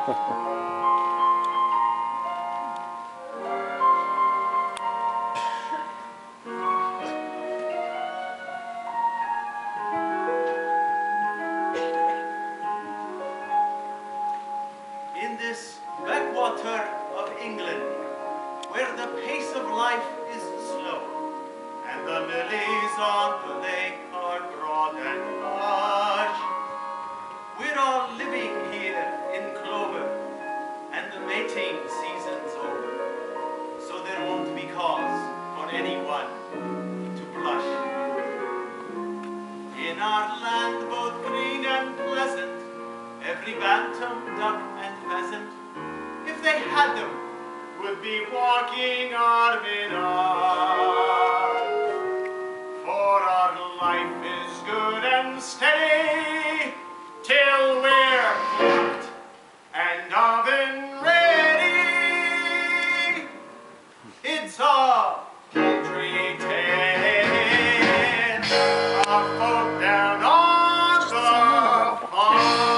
In this backwater of England, where the pace of life is slow, and the lilies on the lake are broad and large, we're all living here in clover, and the mating season's over, so there won't be cause for anyone to blush. In our land both green and pleasant, every bantam, duck, and pheasant, if they had them, would be walking arm in arm. For our life is good and steady, till we're plucked and oven ready. It's a poultry tale of folk down on the farm.